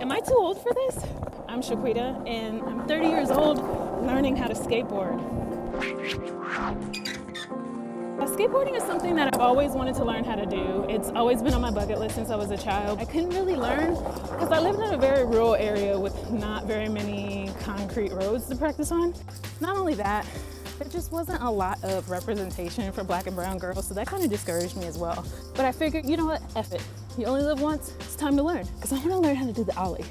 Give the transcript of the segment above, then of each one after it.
Am I too old for this? I'm QUITA, and I'm 30 years old learning how to skateboard. Skateboarding is something that I've always wanted to learn how to do. It's always been on my bucket list since I was a child. I couldn't really learn because I lived in a very rural area with not very many concrete roads to practice on. Not only that, there just wasn't a lot of representation for Black and brown girls, so that kind of discouraged me as well. But I figured, you know what, F it. You only live once, it's time to learn, because I want to learn how to do the Ollie.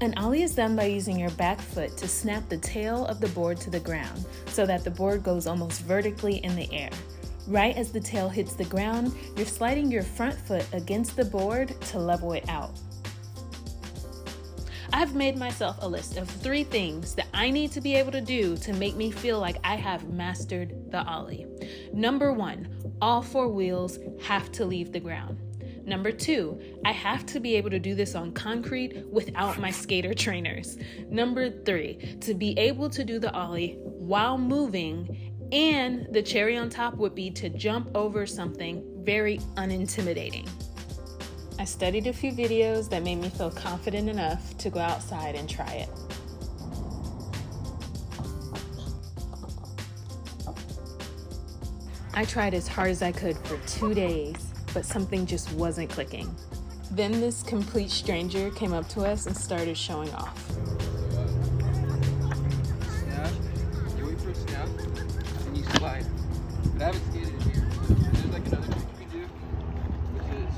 An Ollie is done by using your back foot to snap the tail of the board to the ground so that the board goes almost vertically in the air. Right as the tail hits the ground, you're sliding your front foot against the board to level it out. I've made myself a list of 3 things that I need to be able to do to make me feel like I have mastered the Ollie. Number 1, all 4 wheels have to leave the ground. Number 2, I have to be able to do this on concrete without my skater trainers. Number 3, to be able to do the Ollie while moving, and the cherry on top would be to jump over something very unintimidating. I studied a few videos that made me feel confident enough to go outside and try it. I tried as hard as I could for 2 days, but something just wasn't clicking. Then this complete stranger came up to us and started showing off. Snap, you wait for a snap, and you slide. But I haven't skated in here. There's like another trick you can do, which is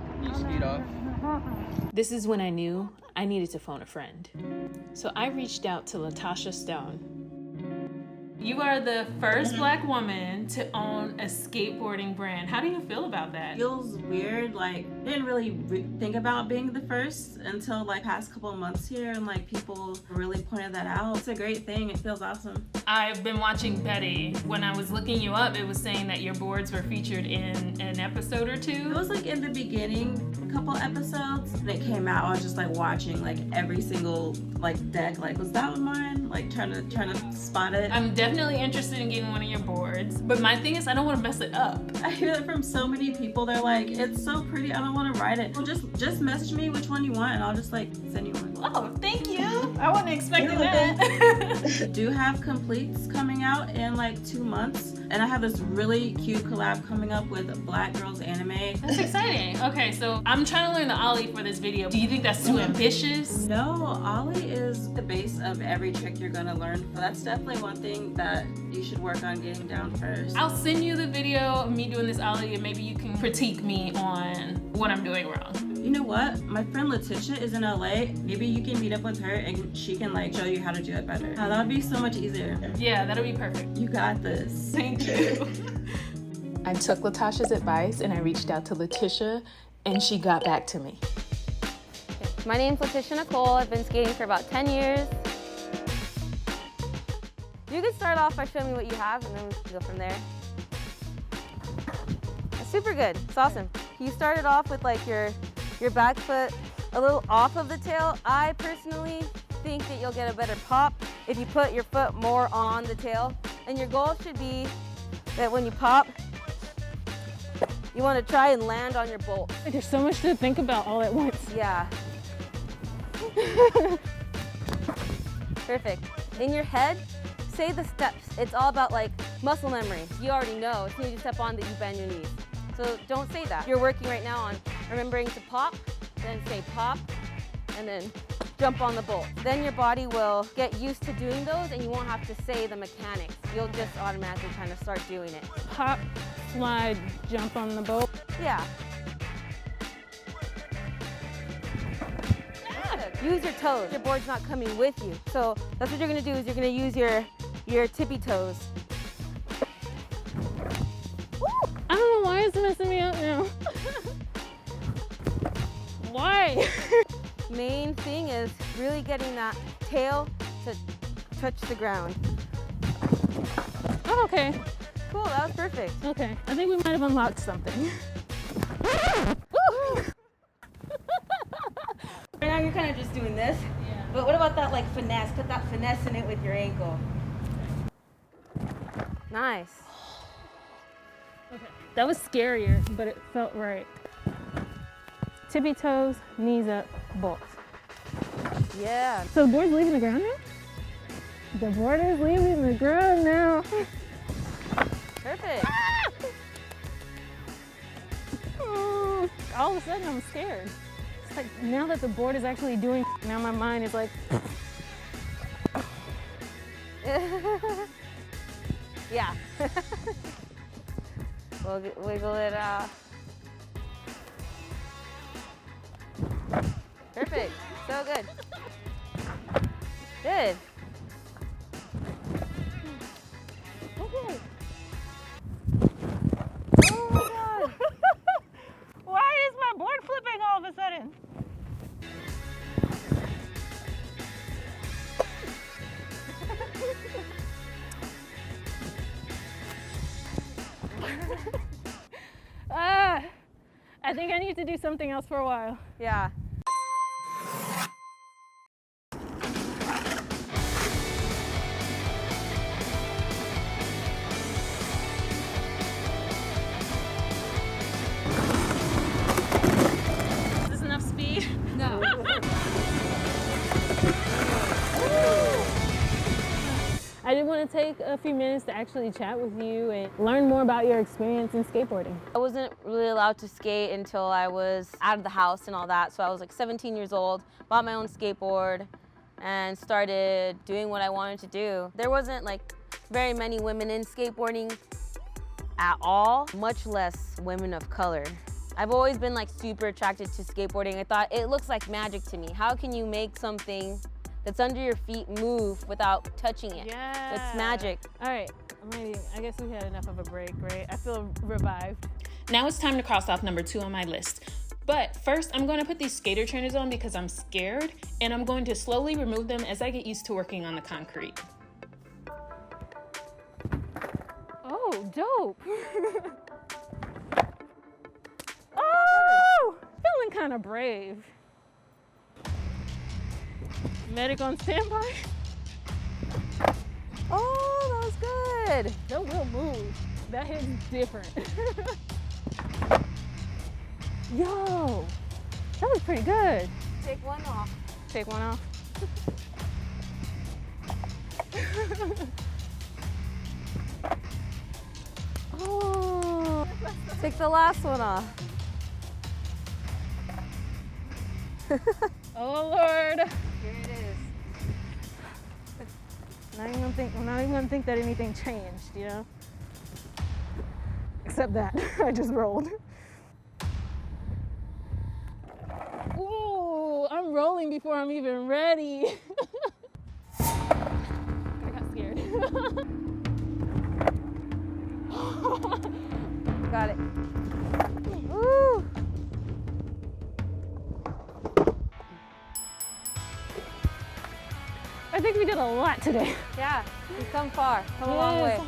when you skate off. This is when I knew I needed to phone a friend. So I reached out to Latasha Stone. You are the first Black woman to own a skateboarding brand. How do you feel about that? Feels weird, like didn't really think about being the first until like past couple of months here, and like people really pointed that out. It's a great thing, it feels awesome. I've been watching Betty. When I was looking you up, it was saying that your boards were featured in an episode or 2. It was like in the beginning, a couple episodes, and it came out, I was just like watching like every single like deck, like was that one mine? Like trying to spot it. I'm definitely interested in getting one of your boards, but my thing is I don't want to mess it up. I hear that from so many people. They're like, it's so pretty, I don't want to write it. Well, just message me which one you want and I'll just like send you one. Oh, thank you. I wasn't expecting that. Do have completes coming out in like 2 months, and I have this really cute collab coming up with Black Girls Anime. That's exciting. Okay, so I'm trying to learn the Ollie for this video. Do you think that's too ambitious? No, Ollie is the base of every trick you're gonna learn. But that's definitely one thing that you should work on getting down first. I'll send you the video of me doing this Ollie, and maybe you can critique me on what I'm doing wrong. You know what? My friend Letitia is in LA. Maybe you can meet up with her and she can like show you how to do it better. That would be so much easier. Yeah, that'll be perfect. You got this. Thank you. I took Latasha's advice and I reached out to Letitia and she got back to me. My name's Letitia Nicole. I've been skating for about 10 years. You can start off by showing me what you have and then we can go from there. That's super good. It's awesome. You started off with like your back foot a little off of the tail. I personally think that you'll get a better pop if you put your foot more on the tail. And your goal should be that when you pop, you want to try and land on your bolt. There's so much to think about all at once. Yeah. Perfect. In your head, say the steps. It's all about like muscle memory. You already know as soon as you step on that you bend your knees. So don't say that. You're working right now on remembering to pop, then say pop, and then jump on the bolt. Then your body will get used to doing those and you won't have to say the mechanics. You'll just automatically kind of start doing it. Pop, slide, jump on the boat. Yeah. Use your toes. Your board's not coming with you. So that's what you're gonna do is you're gonna use your tippy toes. I don't know why it's messing me up now. Why? Main thing is really getting that tail to touch the ground. Oh, okay. Cool, that was perfect. Okay, I think we might have unlocked something. Right now you're kind of just doing this. Yeah. But what about that like finesse? Put that finesse in it with your ankle. Nice. Okay, that was scarier, but it felt right. Tippy toes, knees up, bolts. Yeah. So the board's leaving the ground now? The board is leaving the ground now. Perfect. All of a sudden I'm scared. It's like now that the board is actually doing, now my mind is like. Yeah. We'll wiggle it out. Perfect. So good. Good. Okay. Oh my God. Why is my board flipping all of a sudden? I think I need to do something else for a while. Yeah. Is this enough speed? No. I did want to take a few minutes to actually chat with you and learn more about your experience in skateboarding. I wasn't really allowed to skate until I was out of the house and all that. So I was like 17 years old, bought my own skateboard and started doing what I wanted to do. There wasn't like very many women in skateboarding at all, much less women of color. I've always been like super attracted to skateboarding. I thought it looks like magic to me. How can you make something that's under your feet move without touching it? Yeah. It's magic. All right, I guess we had enough of a break, right? I feel revived. Now it's time to cross off number 2 on my list. But first, I'm going to put these skater trainers on because I'm scared, and I'm going to slowly remove them as I get used to working on the concrete. Oh, dope. Oh, feeling kind of brave. Medic on standby. Oh, that was good. That will move. That hit's different. Yo, that was pretty good. Take one off. Take one off. Oh, Take the last one off. oh Lord. Here it is. I'm not even gonna think that anything changed, you know? Except that, I just rolled. Ooh, I'm rolling before I'm even ready. I got scared. Got it. Woo! I think we did a lot today. Yeah, we've come far, come a long way.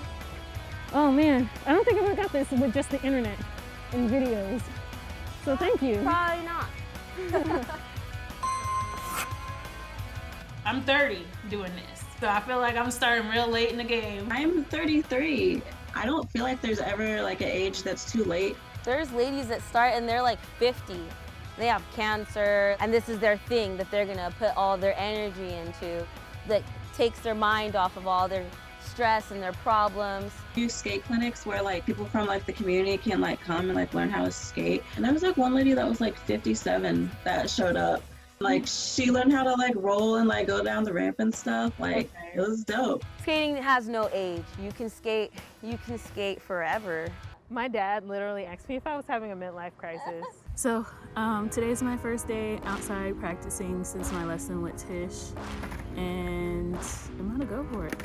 Oh man, I don't think I would have got this with just the internet and videos. So thank you. Probably not. I'm 30 doing this, so I feel like I'm starting real late in the game. I'm 33. I don't feel like there's ever like an age that's too late. There's ladies that start and they're like 50. They have cancer and this is their thing that they're gonna put all their energy into, that takes their mind off of all their stress and their problems. Do skate clinics where like people from like the community can like come and like learn how to skate. And there was like one lady that was like 57 that showed up. Like she learned how to like roll and like go down the ramp and stuff. Like it was dope. Skating has no age. You can skate forever. My dad literally asked me if I was having a midlife crisis. So today's my first day outside practicing since my lesson with Tish, and I'm gonna go for it.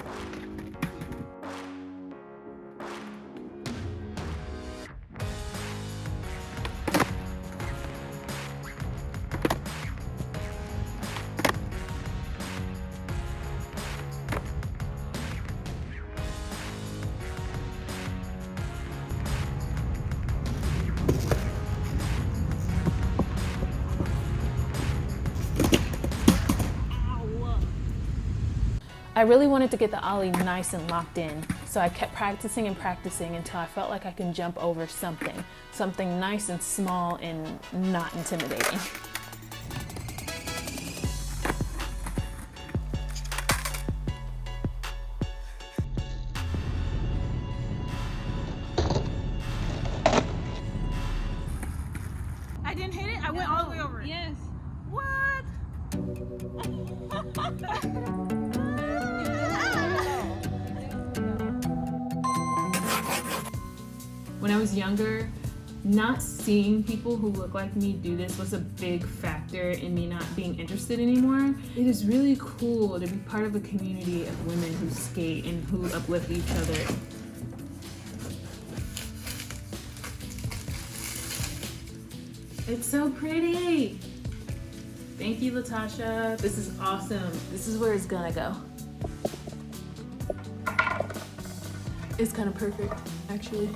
I really wanted to get the Ollie nice and locked in, So I kept practicing and practicing until I felt like I can jump over something nice and small and not intimidating. I didn't hit it? I went all the way over it. Yes. What? When I was younger, not seeing people who look like me do this was a big factor in me not being interested anymore. It is really cool to be part of a community of women who skate and who uplift each other. It's so pretty. Thank you, Latasha. This is awesome. This is where it's gonna go. It's kind of perfect, actually.